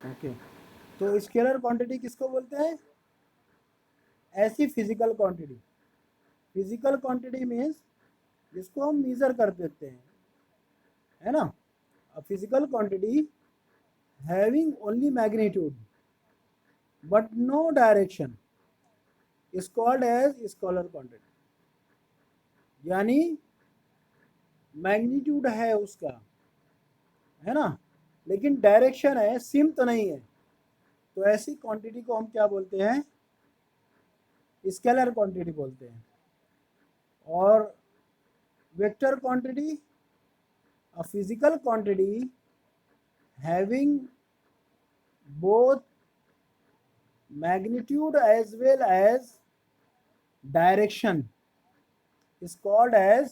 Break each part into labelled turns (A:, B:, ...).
A: Okay, तो scalar quantity किसको बोलते हैं? ऐसी physical quantity. Physical quantity means जिसको हम मीज़र कर देते हैं, है ना। A physical quantity having only magnitude but no direction is called as scalar quantity. यानी मैग्नीट्यूड है उसका, है ना, लेकिन डायरेक्शन है, सिम्त नहीं है, तो ऐसी क्वांटिटी को हम क्या बोलते हैं? स्केलर क्वांटिटी बोलते हैं। और vector quantity, a physical quantity having both magnitude as well as direction is called as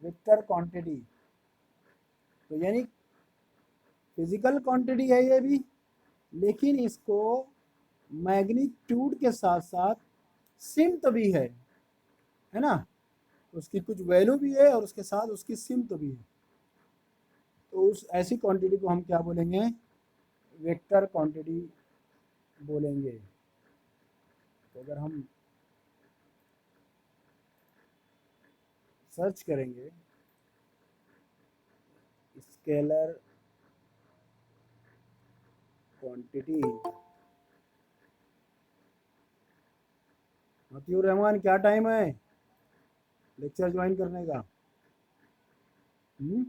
A: vector quantity। तो यानी फिजिकल क्वांटिटी है ये भी, लेकिन इसको मैग्नीट्यूड के साथ साथ सिम्त भी है ना, उसकी कुछ वैल्यू भी है और उसके साथ उसकी सिम्त भी है। तो उस ऐसी क्वांटिटी को हम क्या बोलेंगे? वेक्टर क्वांटिटी बोलेंगे। तो अगर हम सर्च करेंगे स्केलर क्वांटिटी, मतियूर रहमान क्या टाइम है लेक्चर ज्वाइन करने का? हुँ?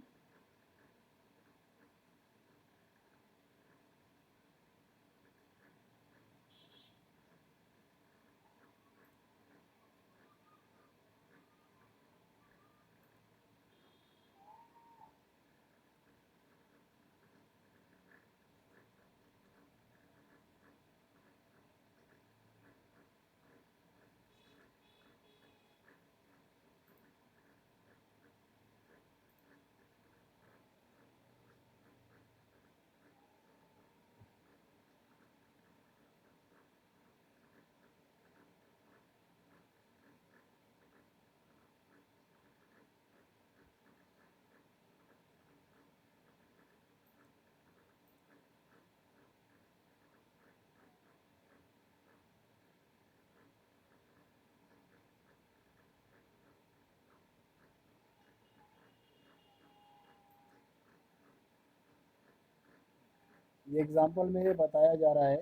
A: ये एग्जांपल में ये बताया जा रहा है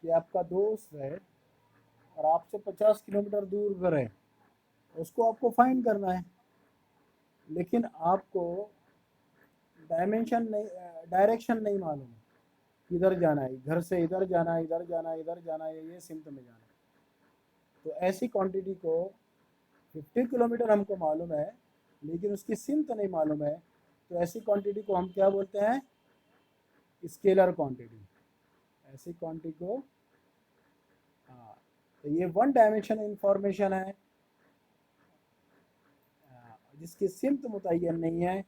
A: कि आपका दोस्त है और आपसे 50 किलोमीटर दूर घर है, उसको आपको फाइंड करना है, लेकिन आपको डायरेक्शन नहीं मालूम है, किधर जाना है, घर से इधर जाना है, इधर जाना है, इधर जाना है, ये सिम्त में जाना है। तो ऐसी क्वांटिटी को 50 किलोमीटर हमको मालूम है लेकिन उसकी सिम्त नहीं मालूम है, तो ऐसी क्वांटिटी को हम क्या बोलते हैं? Scalar quantity. ऐसी क्वांटिटी को, हाँ, तो ये वन डायमेंशन इंफॉर्मेशन है, जिसकी सिम्त मुतय्यन नहीं है,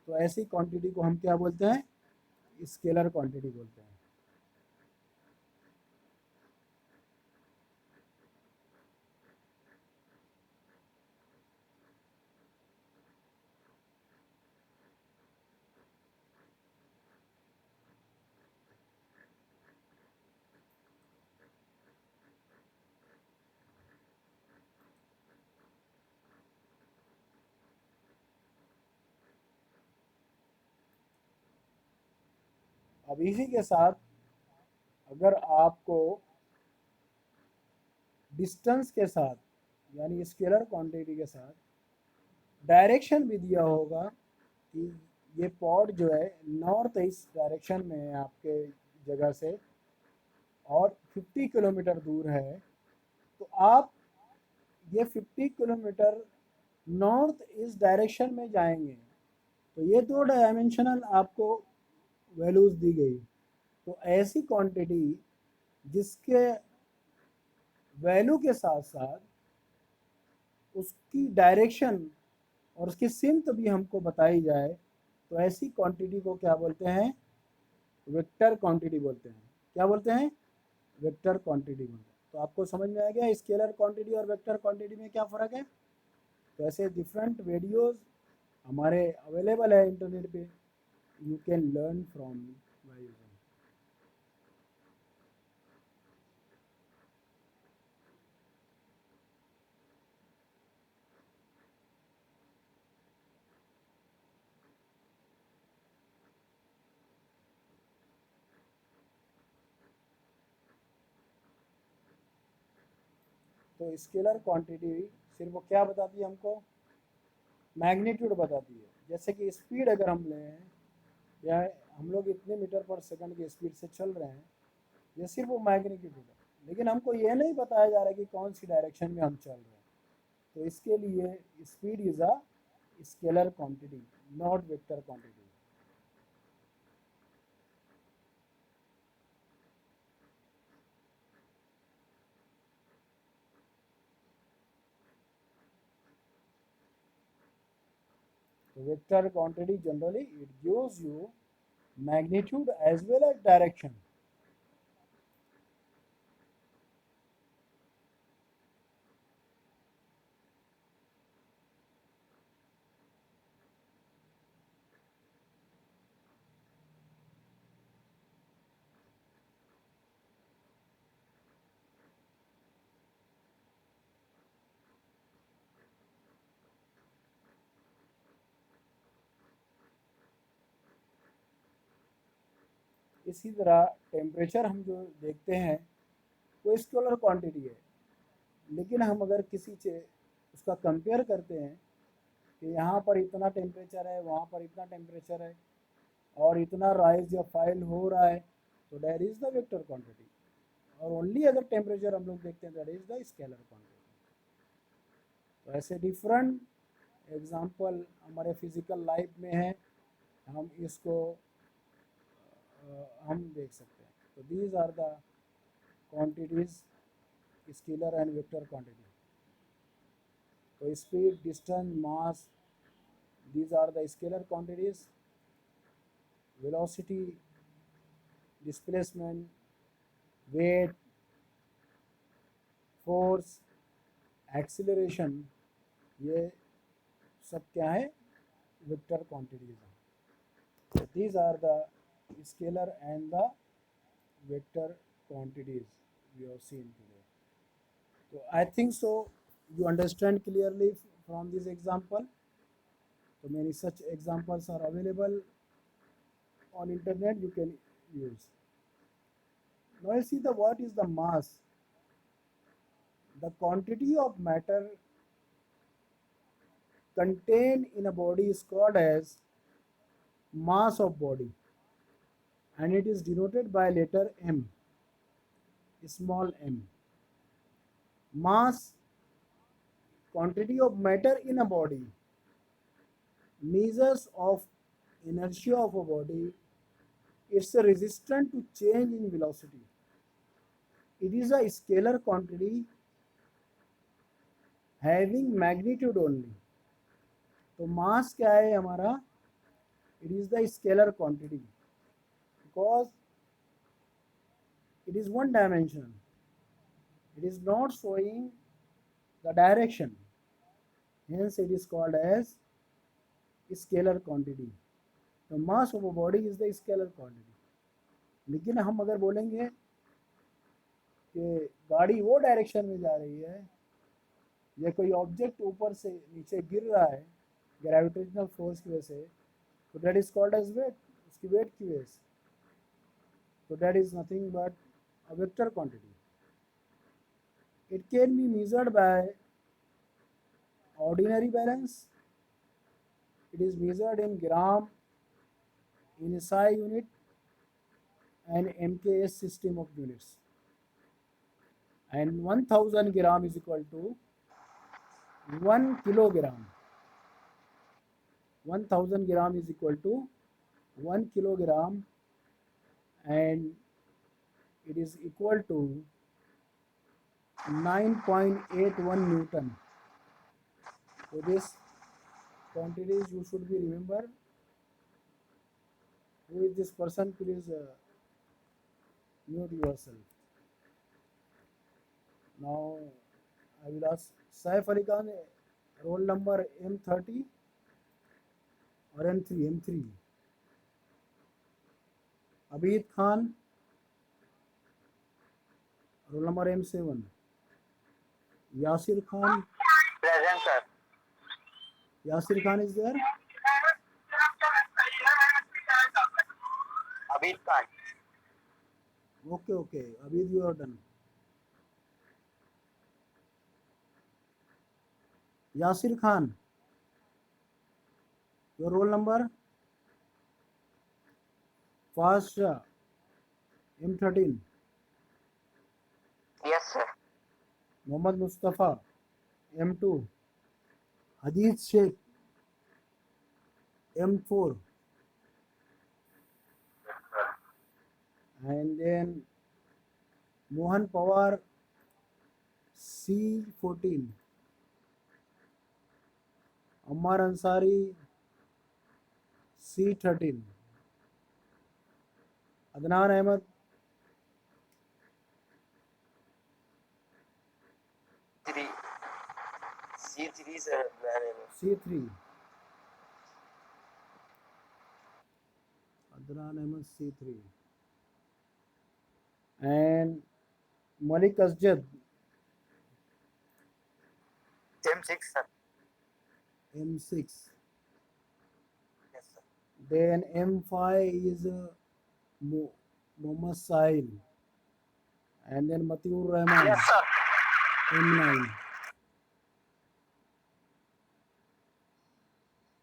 A: तो ऐसी क्वांटिटी को हम क्या बोलते हैं? स्केलर क्वांटिटी बोलते हैं। अब इसी के साथ अगर आपको डिस्टेंस के साथ, यानी स्केलर क्वांटिटी के साथ डायरेक्शन भी दिया होगा कि ये पॉड जो है नॉर्थ ईस्ट डायरेक्शन में है आपके जगह से और 50 किलोमीटर दूर है, तो आप ये 50 किलोमीटर नॉर्थ ईस्ट डायरेक्शन में जाएंगे, तो ये दो डायमेंशनल आपको वैल्यूज़ दी गई। तो ऐसी क्वांटिटी जिसके वैल्यू के साथ साथ उसकी डायरेक्शन और उसकी सिम्त भी हमको बताई जाए, तो ऐसी क्वांटिटी को क्या बोलते हैं? वेक्टर क्वांटिटी बोलते हैं। क्या बोलते हैं? वेक्टर क्वांटिटी बोलते हैं। तो आपको समझ में आ गया स्केलर क्वांटिटी और वेक्टर क्वांटिटी में क्या फ़र्क है? तो ऐसे डिफरेंट वीडियोस हमारे अवेलेबल है इंटरनेट पे, you can learn from by using. तो स्केलर क्वांटिटी सिर्फ वो क्या बताती है हमको, मैग्नीट्यूड बताती है। जैसे कि स्पीड अगर हम लें, या हम लोग इतने मीटर पर सेकंड की स्पीड से चल रहे हैं, ये सिर्फ वो मैग्नीट्यूड है, लेकिन हमको ये नहीं बताया जा रहा है कि कौन सी डायरेक्शन में हम चल रहे हैं। तो इसके लिए speed is a scalar quantity, not vector quantity. So vector quantity generally it gives you magnitude as well as direction. इसी तरह टेम्परेचर हम जो देखते हैं वो स्केलर क्वांटिटी है, लेकिन हम अगर किसी से उसका कंपेयर करते हैं कि यहाँ पर इतना टेम्परेचर है, वहाँ पर इतना टेम्परेचर है, और इतना राइज या फाइल हो रहा है, तो that is the vector quantity. और ओनली अगर टेम्परेचर हम लोग देखते हैं that is the scalar quantity. तो ऐसे डिफरेंट एग्जांपल हमारे फिजिकल लाइफ में है, हम इसको हम देख सकते हैं। तो these are the quantities, scalar and vector quantity. तो speed, distance, mass, these are the scalar quantities. Velocity, displacement, weight, force, acceleration, ये सब क्या है, वेक्टर क्वांटिटीज हैं। So these are the scalar and the vector quantities we have seen today. So I think so you understand clearly from this example. So many such examples are available on internet, you can use. Now you see the what is the mass. The quantity of matter contained in a body is called as mass of body, and it is denoted by letter m, small m. Mass, quantity of matter in a body, measures of inertia of a body. It's a resistant to change in velocity. It is a scalar quantity having magnitude only. तो मास क्या है हमारा, it is the scalar quantity because it is one dimension, it is not showing the direction, hence it is called as scalar quantity. The mass of a body is the scalar quantity. लेकिन हम अगर बोलेंगे कि गाड़ी वो direction में जा रही है, या कोई ऑब्जेक्ट ऊपर से नीचे गिर रहा है ग्रेविटेशनल फोर्स की वजह से, तो that is called as weight, उसकी वेट की वजह से, तो that is nothing but a vector quantity. It can be measured by ordinary balance. It is measured in gram, in SI unit, and MKS system of units. And 1000 gram is equal to 1 kilogram. 1000 gram is equal to 1 kilogram, and it is equal to 9.81 Newton. So this quantities you should be remember. Who is this person? Please mute yourself. Now I will ask Saif Ali Khan, roll number M30 or M3? M3. Abid Khan, roll number M7. Yasir Khan.
B: Present, sir.
A: Yasir Khan is there?
B: Abid Khan.
A: Okay, okay. Abid, you are done. Yasir Khan. Your roll number? Fast M13.
B: Yes, sir.
A: Mohammad Mustafa M2. Hadith Sheikh M4. And then Mohan Pawar C14. Ammar Ansari C13. Adnan Ahmed
B: Three. C3, sir.
A: C3. Adnan Ahmed C3. And Malik Asjad
B: M6, sir.
A: M6.
B: Yes, sir.
A: Then M5 is Mohammad Sahil. And then Matiur
B: Yes,
A: Rahman
B: sir.
A: M9.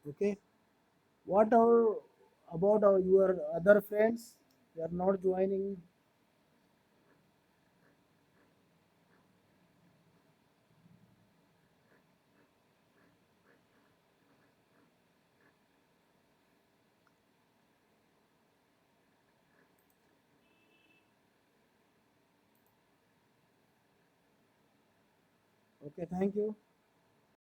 A: Okay. What are about your other friends? They are not joining. Okay, thank you.